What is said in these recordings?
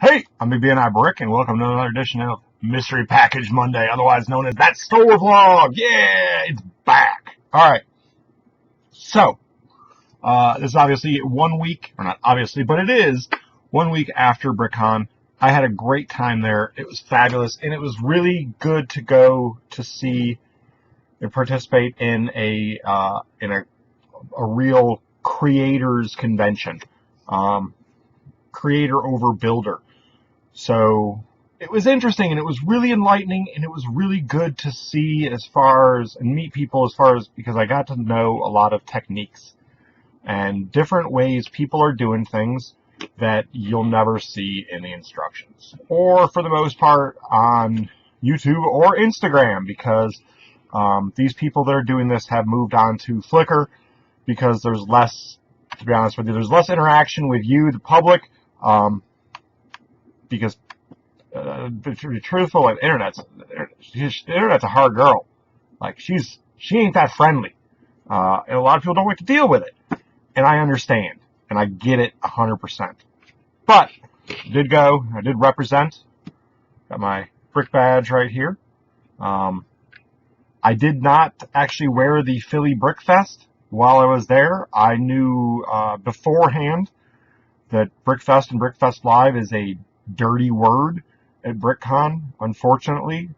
Hey, I'm BNI Brick, and welcome to another edition of Mystery Package Monday, otherwise known as That Store Vlog. Yeah, it's back. All right. So, this is obviously 1 week, or not obviously, but it is 1 week after BrickCon. I had a great time there. It was fabulous, and it was really good to go to see and participate in a real creators convention, creator over builder. So it was interesting, and it was really enlightening, and it was really good to see and meet people because I got to know a lot of techniques and different ways people are doing things that you'll never see in the instructions, or for the most part on YouTube or Instagram, because these people that are doing this have moved on to Flickr because there's less, to be honest with you, there's less interaction with you, the public, because to be truthful, the internet's a hard girl. Like, she ain't that friendly, and a lot of people don't like to deal with it, and I understand, and I get it 100%. But I did go, I did represent, got my brick badge right here. I did not actually wear the Philly Brick Fest while I was there. I knew beforehand that Brickfest and Brickfest Live is a dirty word at BrickCon, unfortunately.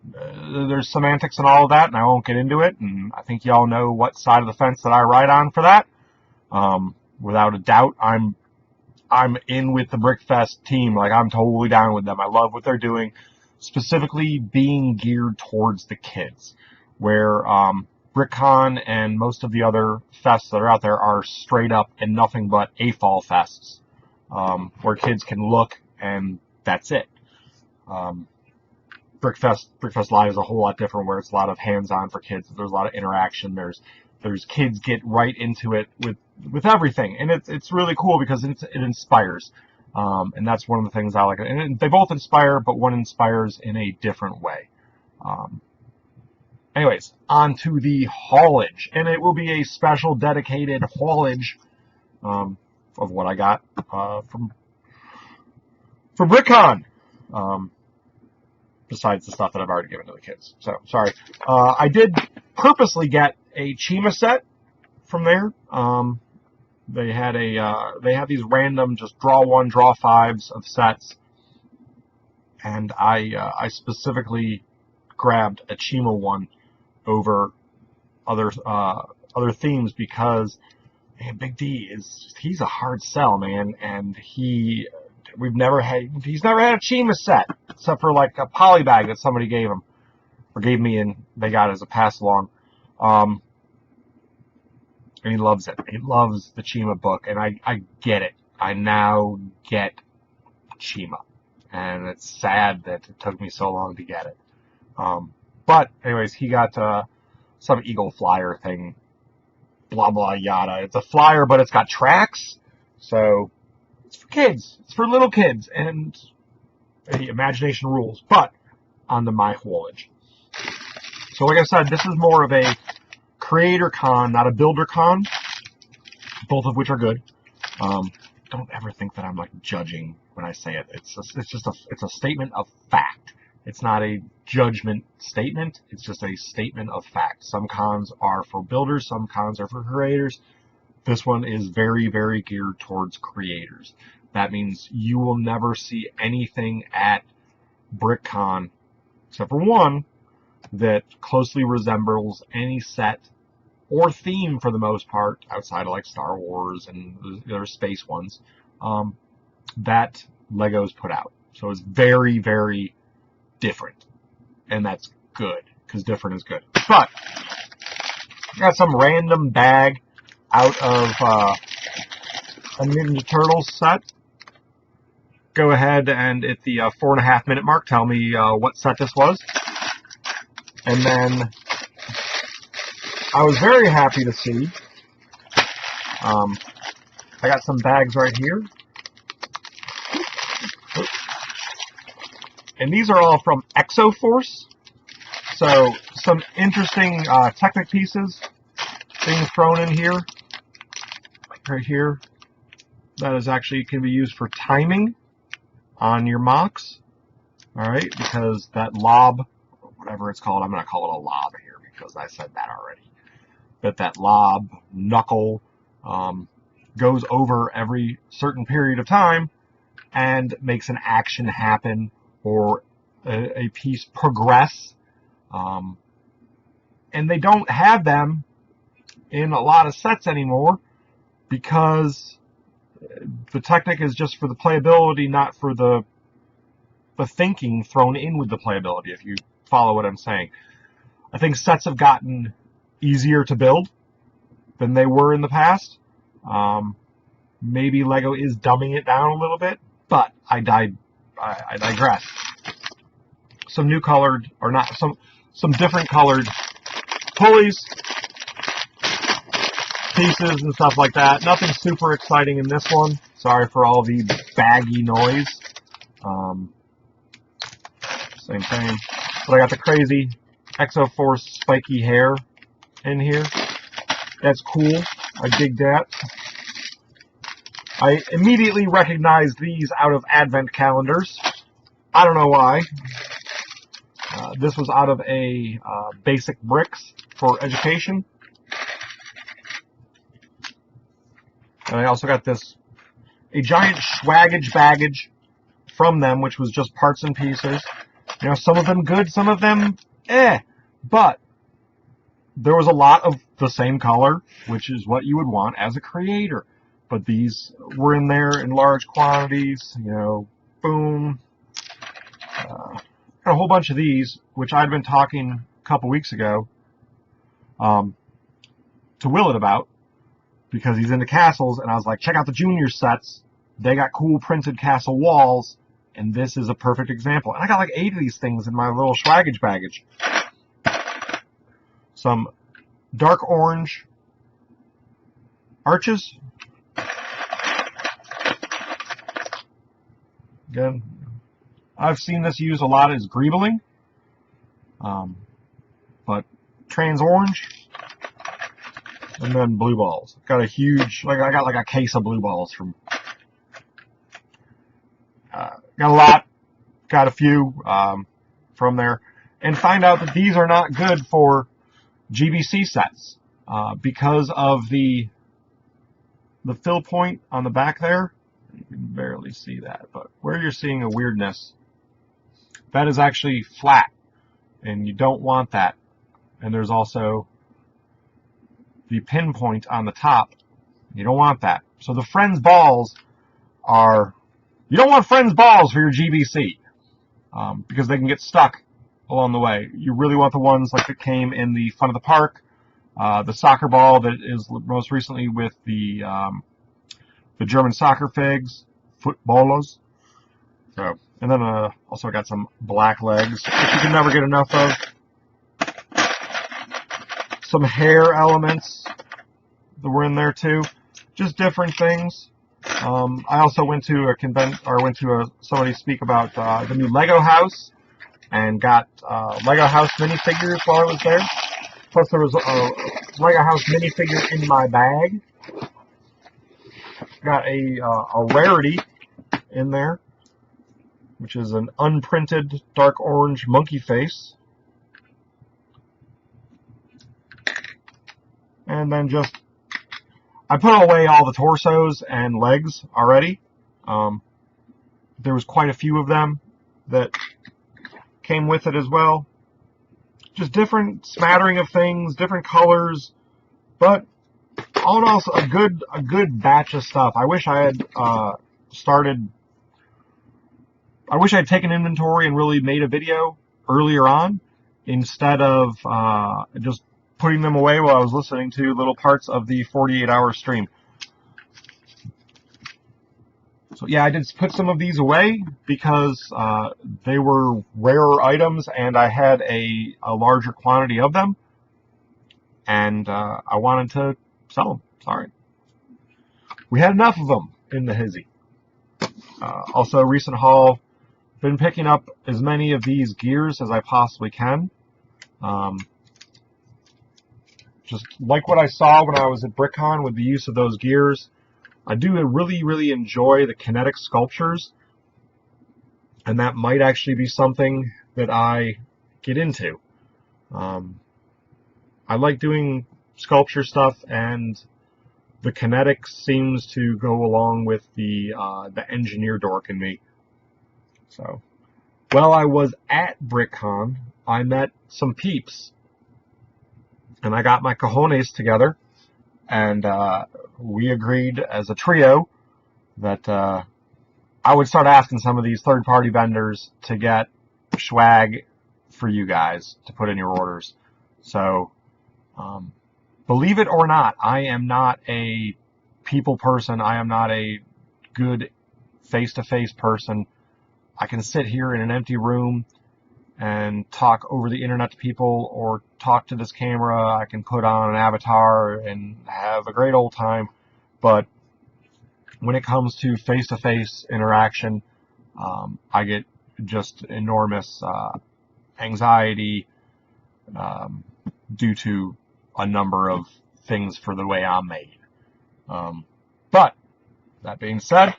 There's semantics and all of that, and I won't get into it, and I think y'all know what side of the fence that I ride on for that. Without a doubt, I'm in with the Brickfest team. Like, I'm totally down with them. I love what they're doing, specifically being geared towards the kids, where BrickCon and most of the other fests that are out there are straight up and nothing but AFOL fests, where kids can look and that's it. Brickfest Live is a whole lot different, where it's a lot of hands-on for kids. There's a lot of interaction. There's kids get right into it with everything, and it's really cool because it inspires, and that's one of the things I like. And they both inspire, but one inspires in a different way. Anyways, on to the haulage, and it will be a special dedicated haulage of what I got from BrickCon, besides the stuff that I've already given to the kids. So, sorry. I did purposely get a Chima set from there. They have these random just draw 1, draw 5s of sets, and I specifically grabbed a Chima one over other themes because, man, Big D he's a hard sell, man, and he's never had a Chima set except for like a poly bag that somebody gave him or gave me, and they got it as a pass along. And he loves it. He loves the Chima book, and I get it. I now get Chima, and it's sad that it took me so long to get it. But anyways, he got some Eagle flyer thing, blah blah yada. It's a flyer, but it's got tracks, so it's for kids. It's for little kids, and the imagination rules. But on to my haulage. So like I said, this is more of a creator con, not a builder con, both of which are good. Don't ever think that I'm like judging when I say it. It's a statement of fact. It's not a judgment statement. It's just a statement of fact. Some cons are for builders, some cons are for creators. This one is very, very geared towards creators. That means you will never see anything at BrickCon, except for one, that closely resembles any set or theme, for the most part, outside of like Star Wars and the other space ones, that LEGO's put out. So it's very, very different, and that's good, because different is good. But I got some random bag out of a Ninja Turtles set. Go ahead and at the 4.5 minute mark, tell me what set this was. And then I was very happy to see, I got some bags right here. And these are all from Exoforce. So some interesting Technic pieces being thrown in here. Right here. that is actually can be used for timing on your mocks. All right, because that lob, whatever it's called, I'm going to call it a lob here because I said that already. That lob knuckle goes over every certain period of time and makes an action happen or a piece progress. And they don't have them in a lot of sets anymore because the Technic is just for the playability, not for the thinking thrown in with the playability, if you follow what I'm saying. I think sets have gotten easier to build than they were in the past. Maybe LEGO is dumbing it down a little bit, but I digress. Some new colored, or not, some different colored pulleys, pieces and stuff like that. Nothing super exciting in this one. Sorry for all the baggy noise. Same thing. But I got the crazy Exo4 spiky hair in here. That's cool. I dig that. I immediately recognized these out of advent calendars. I don't know why. This was out of a basic bricks for education. And I also got a giant swaggage baggage from them, which was just parts and pieces. You know, some of them good, some of them but there was a lot of the same color, which is what you would want as a creator. But these were in there in large quantities, you know, boom. A whole bunch of these, which I'd been talking a couple weeks ago to Willett about, because he's into castles, and I was like, check out the junior sets. They got cool printed castle walls, and this is a perfect example. And I got like 8 of these things in my little swaggage baggage. Some dark orange arches. Again, I've seen this used a lot as greebling, but trans orange, and then blue balls. Got a huge, I got like a case of blue balls from. Got a lot, got a few from there, and find out that these are not good for GBC sets because of the fill point on the back there. You can barely see that, but where you're seeing a weirdness, that is actually flat, and you don't want that. And there's also the pinpoint on the top. You don't want that. So the Friends balls are, you don't want Friends balls for your GBC because they can get stuck along the way. You really want the ones like that came in the Fun of the Park, the soccer ball that is most recently with the German soccer figs, footballers. So, and then also I got some black legs, which you can never get enough of. Some hair elements that were in there too. Just different things. I also went to a somebody speak about the new Lego house, and got Lego house minifigures while I was there. Plus there was a Lego house minifigure in my bag. Got a rarity in there, which is an unprinted dark orange monkey face. And then just, I put away all the torsos and legs already. There was quite a few of them that came with it as well. Just different smattering of things, different colors, but all in all, a good batch of stuff. I wish I had I wish I had taken inventory and really made a video earlier on instead of just putting them away while I was listening to little parts of the 48-hour stream. So yeah, I did put some of these away because they were rarer items and I had a larger quantity of them, and I wanted to sell them. Sorry. We had enough of them in the hizzy. Also, recent haul, been picking up as many of these gears as I possibly can. Just like what I saw when I was at BrickCon with the use of those gears. I do really enjoy the kinetic sculptures, and that might actually be something that I get into. I like doing sculpture stuff, and the kinetic seems to go along with the engineer dork in me. So, while I was at BrickCon, I met some peeps, and I got my cojones together, and we agreed as a trio that I would start asking some of these third-party vendors to get swag for you guys to put in your orders. So, believe it or not, I am not a people person. I am not a good face-to-face person. I can sit here in an empty room and talk over the internet to people, or talk to this camera. I can put on an avatar and have a great old time. But when it comes to face-to-face interaction, I get just enormous anxiety due to a number of things for the way I'm made. But that being said,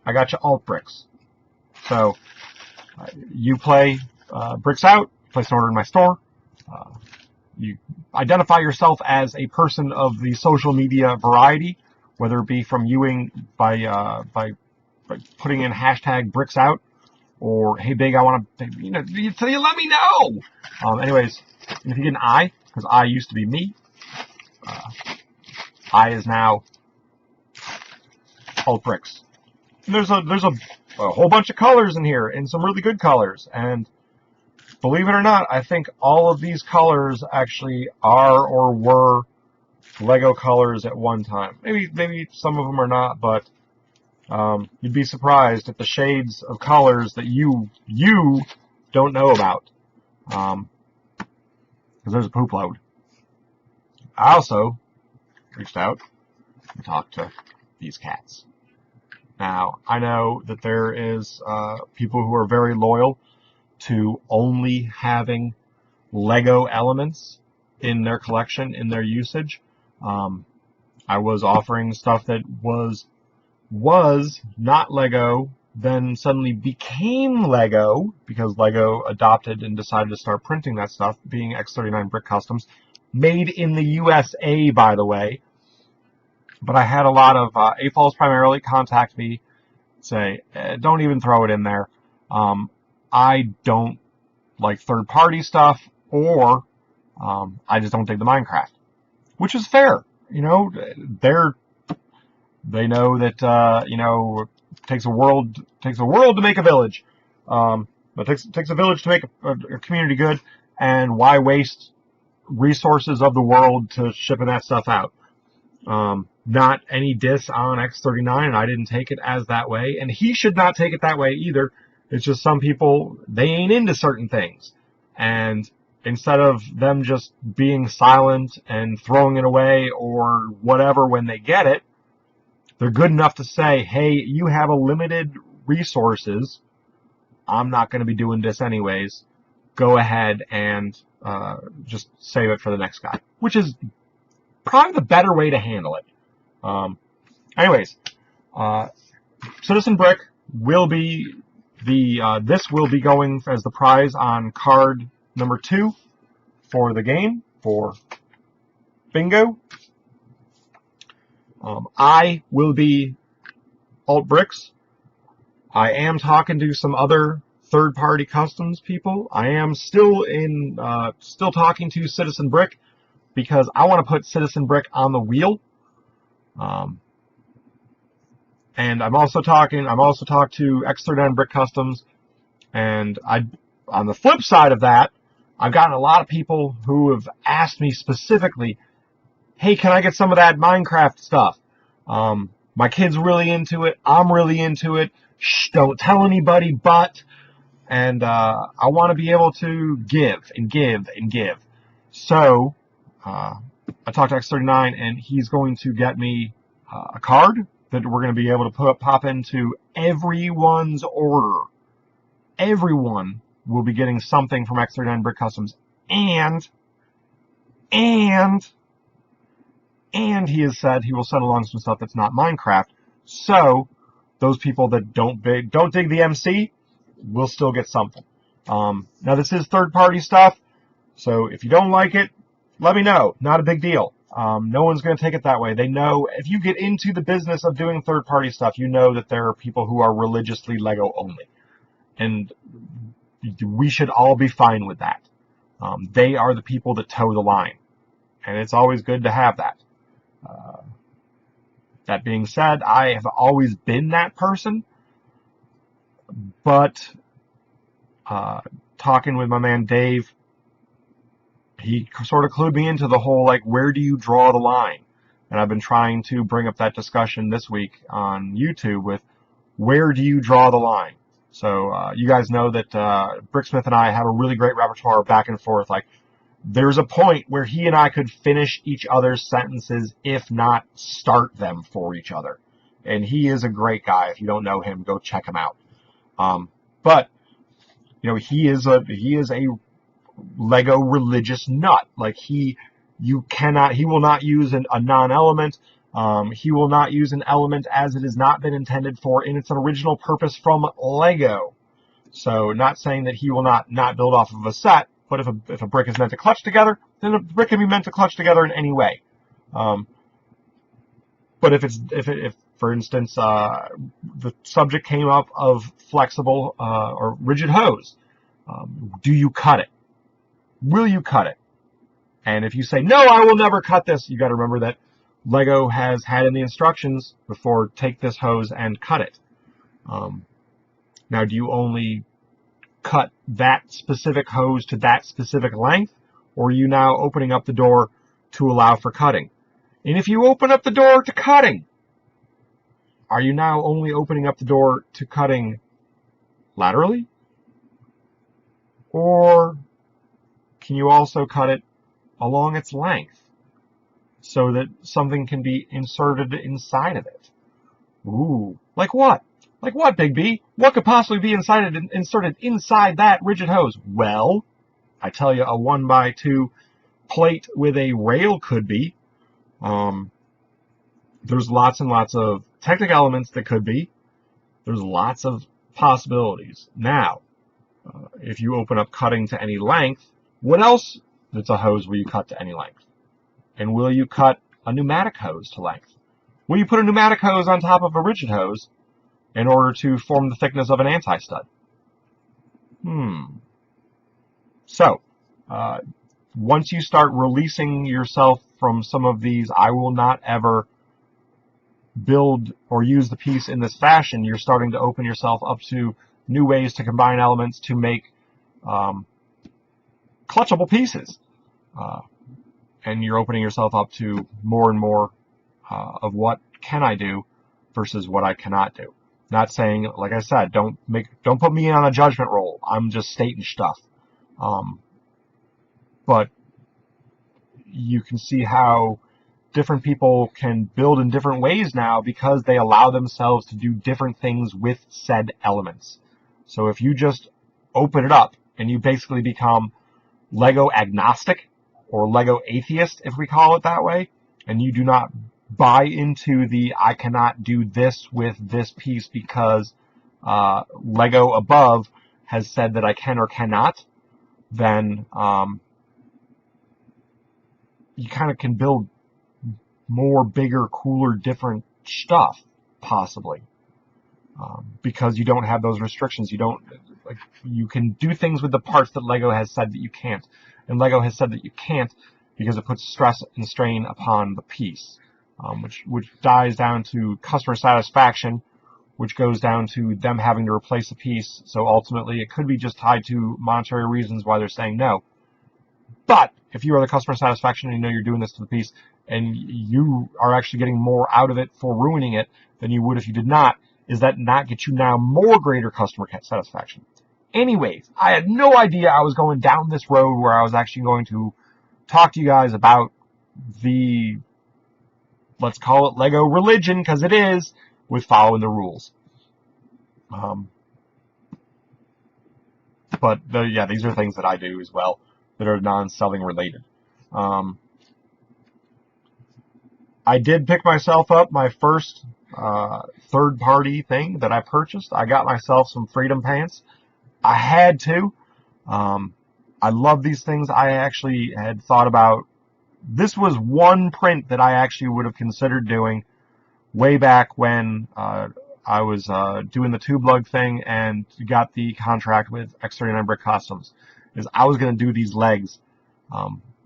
I got you alt bricks. So you play bricks out, place an order in my store. You identify yourself as a person of the social media variety, whether it be from viewing by putting in hashtag bricks out, or hey big, I want to, you let me know. Anyways, and if you get an I, because I used to be me, I is now alt bricks. And there's a whole bunch of colors in here, and some really good colors. And believe it or not, I think all of these colors actually are or were LEGO colors at one time. Maybe some of them are not, but you'd be surprised at the shades of colors that you don't know about. Because there's a poop load. I also reached out and talked to these cats. Now, I know that there is people who are very loyal to only having LEGO elements in their collection, in their usage. I was offering stuff that was not LEGO, then suddenly became LEGO, because LEGO adopted and decided to start printing that stuff, being Ex39 Brick Customs, made in the USA, by the way. But I had a lot of AFOLs primarily contact me, say, don't even throw it in there. I don't like third-party stuff, or I just don't dig the Minecraft, which is fair. They know that it takes a world to make a village. But it takes a village to make a community good, and why waste resources of the world to shipping that stuff out? Not any diss on Ex39, and I didn't take it as that way, and he should not take it that way either. It's just some people, they ain't into certain things, and instead of them just being silent and throwing it away or whatever when they get it, they're good enough to say, hey, you have a limited resources, I'm not going to be doing this anyways, go ahead and just save it for the next guy, which is probably the better way to handle it. Anyways, Citizen Brick will be this will be going as the prize on card number 2 for the game, for bingo. I will be alt bricks. I am talking to some other third-party customs people. I am still talking to Citizen Brick, because I want to put Citizen Brick on the wheel. And I'm also talked to Ex39 Brick Customs, and on the flip side of that, I've gotten a lot of people who have asked me specifically, hey, can I get some of that Minecraft stuff? My kid's really into it. I'm really into it. Shh, don't tell anybody, but. And I want to be able to give and give and give. So I talked to Ex39, and he's going to get me a card that we're going to be able to pop into everyone's order. Everyone will be getting something from Ex39 Brick Customs, and and he has said he will send along some stuff that's not Minecraft. So those people that don't dig the MC will still get something. Now this is third-party stuff, so if you don't like it, let me know. Not a big deal. No one's going to take it that way. They know if you get into the business of doing third-party stuff, you know that there are people who are religiously Lego only, and we should all be fine with that. They are the people that toe the line, and it's always good to have that. That being said, I have always been that person, but talking with my man Dave, he sort of clued me into the whole, like, where do you draw the line? And I've been trying to bring up that discussion this week on YouTube with where do you draw the line? So you guys know that Bricksmith and I have a really great repertoire back and forth. Like, there's a point where he and I could finish each other's sentences, if not start them for each other. And he is a great guy. If you don't know him, go check him out. But you know, he is a Lego religious nut. Like, he will not use a non-element. He will not use an element as it has not been intended for in its original purpose from Lego. So, not saying that he will not build off of a set, but if a brick is meant to clutch together, then a brick can be meant to clutch together in any way. But if for instance the subject came up of flexible or rigid hose, do you cut it? Will you cut it? And if you say, no, I will never cut this, you got to remember that Lego has had in the instructions before, take this hose and cut it. Now, do you only cut that specific hose to that specific length, or are you now opening up the door to allow for cutting? And if you open up the door to cutting, are you now only opening up the door to cutting laterally? Or can you also cut it along its length so that something can be inserted inside of it? Ooh, like what? Like what, Big B? What could possibly be inserted inside that rigid hose? Well, I tell you, a 1x2 plate with a rail could be. There's lots and lots of technical elements that could be. There's lots of possibilities. Now, if you open up cutting to any length, what else that's a hose will you cut to any length? And will you cut a pneumatic hose to length? Will you put a pneumatic hose on top of a rigid hose in order to form the thickness of an anti-stud? So, once you start releasing yourself from some of these, I will not ever build or use the piece in this fashion, you're starting to open yourself up to new ways to combine elements to make clutchable pieces. And you're opening yourself up to more and more of what can I do versus what I cannot do. Not saying, like I said, don't put me on a judgment roll. I'm just stating stuff. But you can see how different people can build in different ways now because they allow themselves to do different things with said elements. So if you just open it up and you basically become Lego agnostic or Lego atheist, if we call it that way, and you do not buy into the I cannot do this with this piece because Lego above has said that I can or cannot, then you kind of can build more, bigger, cooler, different stuff, possibly, because you don't have those restrictions. You can do things with the parts that Lego has said that you can't, and Lego has said that you can't because it puts stress and strain upon the piece, which dies down to customer satisfaction, which goes down to them having to replace a piece. So ultimately, it could be just tied to monetary reasons why they're saying no. But if you are the customer satisfaction and you know you're doing this to the piece and you are actually getting more out of it for ruining it than you would if you did not, is that not get you now more greater customer satisfaction? Anyways, I had no idea I was going down this road where I was actually going to talk to you guys about the, let's call it Lego religion, because it is, with following the rules. But yeah, these are things that I do as well that are non-selling related. I did pick myself up my first third-party thing that I purchased. I got myself some Freedom Pants. I had to. I love these things. I actually had thought about, this was one print that I actually would have considered doing way back when I was doing the tube lug thing and got the contract with Ex39 Customs. Is I was going to do these legs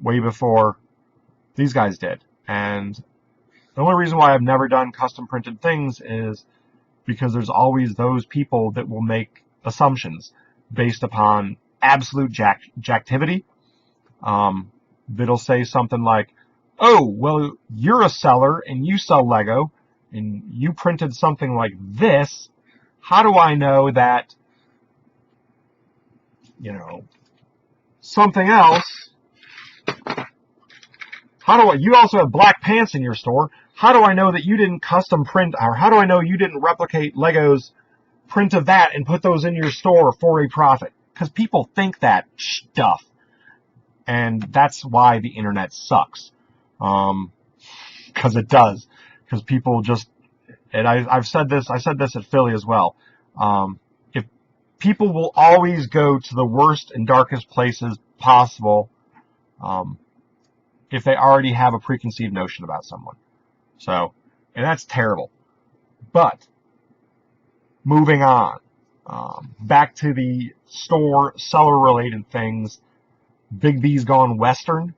way before these guys did. And the only reason why I've never done custom printed things is because there's always those people that will make assumptions based upon absolute jacktivity. That'll say something like, oh, well, you're a seller and you sell Lego and you printed something like this. How do I know that, you know, something else? You also have black pants in your store. How do I know that you didn't custom print, or how do I know you didn't replicate Lego's print of that and put those in your store for a profit? Because people think that stuff. And that's why the internet sucks. Because it does. Because people just, and I said this at Philly as well. If people will always go to the worst and darkest places possible, if they already have a preconceived notion about someone. So, and that's terrible. But, moving on. Back to the store seller related things. Big B's gone Western,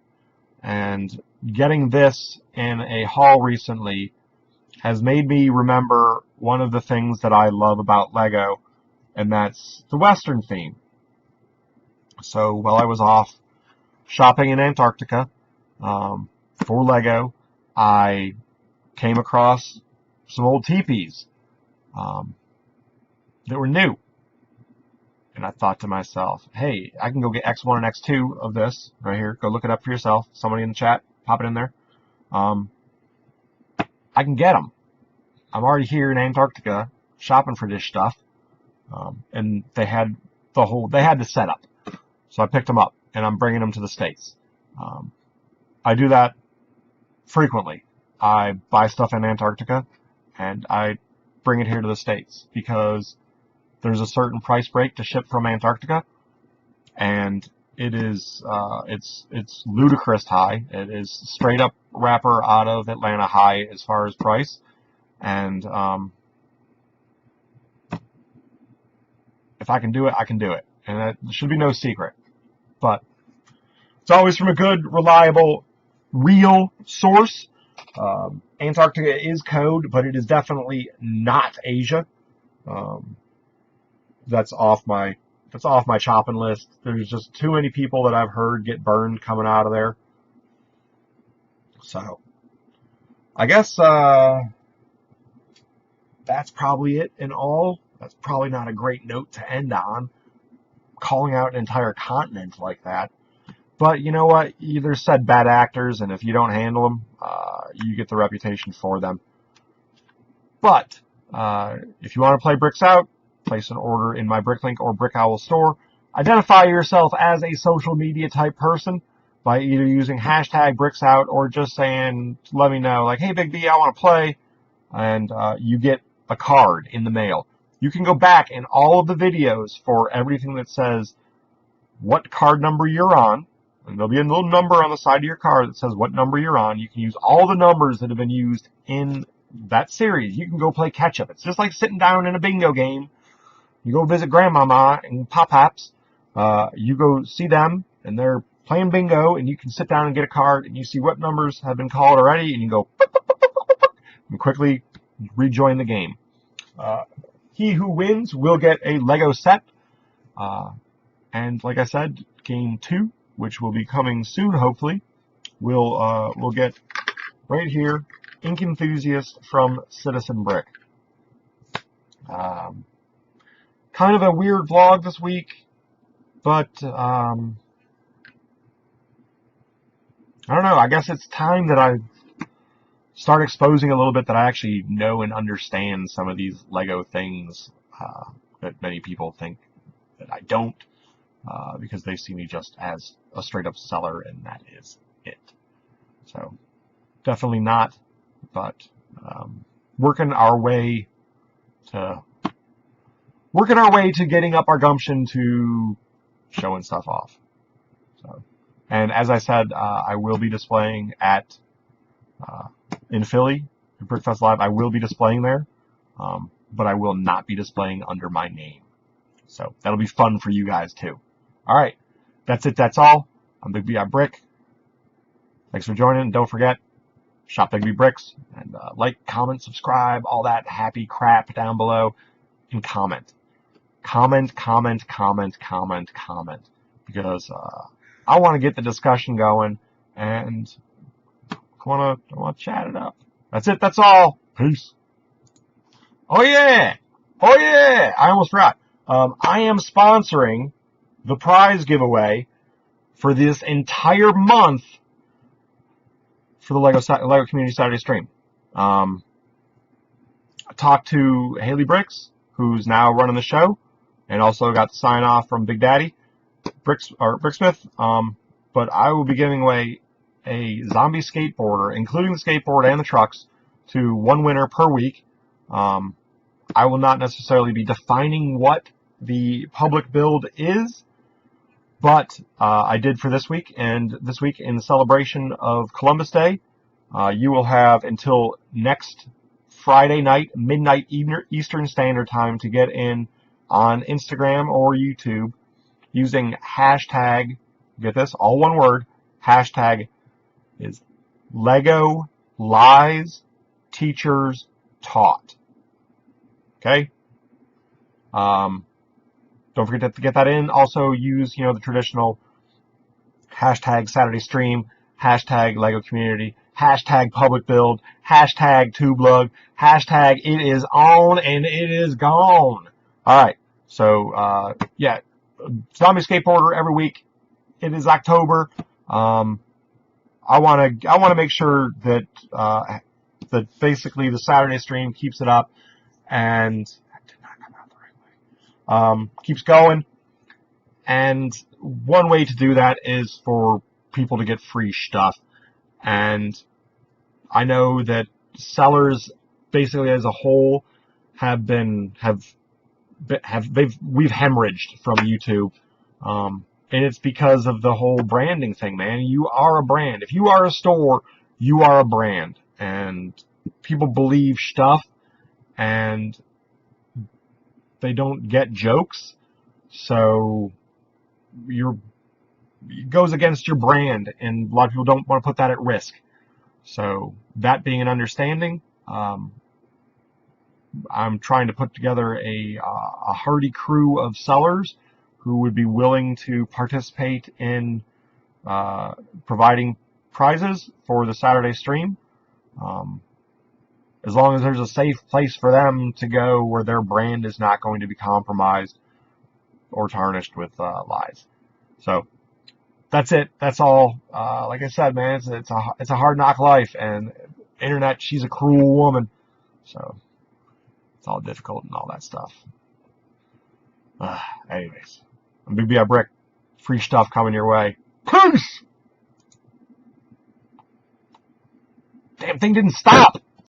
and getting this in a haul recently has made me remember one of the things that I love about Lego, and that's the Western theme. So while I was off shopping in Antarctica for Lego, I came across some old teepees that were new. And I thought to myself, hey, I can go get X1 and X2 of this right here. Go look it up for yourself. Somebody in the chat, pop it in there. I can get them. I'm already here in Antarctica shopping for this stuff. And they had the setup. So I picked them up and I'm bringing them to the States. I do that frequently. I buy stuff in Antarctica and I bring it here to the States because there's a certain price break to ship from Antarctica, and it is it's ludicrous high. It is straight up wrapper out of Atlanta high as far as price, and if I can do it, I can do it, and it should be no secret. But it's always from a good, reliable, real source. Antarctica is code, but it is definitely not Asia. That's off my chopping list. There's just too many people that I've heard get burned coming out of there. So I guess that's probably it in all. That's probably not a great note to end on, calling out an entire continent like that. But you know what? There's said bad actors, and if you don't handle them, you get the reputation for them. But if you want to play bricks out, place an order in my BrickLink or Brick Owl store. Identify yourself as a social media type person by either using hashtag BricksOut or just saying, let me know, like, hey, Big B, I want to play. And you get a card in the mail. You can go back in all of the videos for everything that says what card number you're on. And there'll be a little number on the side of your card that says what number you're on. You can use all the numbers that have been used in that series. You can go play catch-up. It's just like sitting down in a bingo game. You go visit Grandmama and Pop-Pops. You go see them, and they're playing bingo, and you can sit down and get a card, and you see what numbers have been called already, and you go and quickly rejoin the game. He who wins will get a Lego set. And like I said, Game 2, which will be coming soon, hopefully, we'll get right here, Ink Enthusiast from Citizen Brick. Kind of a weird vlog this week, but I don't know. I guess it's time that I start exposing a little bit that I actually know and understand some of these Lego things that many people think that I don't, because they see me just as a straight up seller, and that is it. So definitely not but working our way to getting up our gumption to showing stuff off. So, and as I said, I will be displaying at in Philly at BrickFest Live. I will be displaying there, but I will not be displaying under my name. So that'll be fun for you guys too. All right, that's it. That's all. I'm Big B on Brick. Thanks for joining. Don't forget, shop Big B Bricks, and like, comment, subscribe, all that happy crap down below, and comment, because I want to get the discussion going, and I want to chat it up. That's it. That's all. Peace. Oh yeah. I almost forgot. I am sponsoring the prize giveaway for this entire month for the LEGO Community Saturday stream. I talked to Haley Bricks, who's now running the show, and also got the sign off from Big Daddy Bricksmith. But I will be giving away a zombie skateboarder, including the skateboard and the trucks, to one winner per week. I will not necessarily be defining what the public build is, but I did for this week, and this week in celebration of Columbus Day, you will have until next Friday night, midnight Eastern Standard Time, to get in on Instagram or YouTube using hashtag, get this, all one word, hashtag is LEGO Lies Teachers Taught. Okay? Don't forget to get that in. Also use, the traditional hashtag Saturday stream, hashtag LEGO community, hashtag public build, hashtag TubeLug, hashtag it is on and it is gone. All right. So, yeah, zombie skateboarder every week. It is October. I want to make sure that, that basically the Saturday stream keeps it up, and keeps going. And one way to do that is for people to get free stuff. And I know that sellers, basically as a whole, we've hemorrhaged from YouTube. And it's because of the whole branding thing, man. You are a brand. If you are a store, you are a brand. And people believe stuff, and they don't get jokes, so it goes against your brand, and a lot of people don't want to put that at risk. So that being an understanding, I'm trying to put together a hardy crew of sellers who would be willing to participate in providing prizes for the Saturday stream. As long as there's a safe place for them to go where their brand is not going to be compromised or tarnished with lies. So that's it. That's all. Like I said, man, it's a hard knock life, and internet, she's a cruel woman. So it's all difficult and all that stuff. Anyways, I'm Big B on Brick. Free stuff coming your way. Peace! Damn thing didn't stop.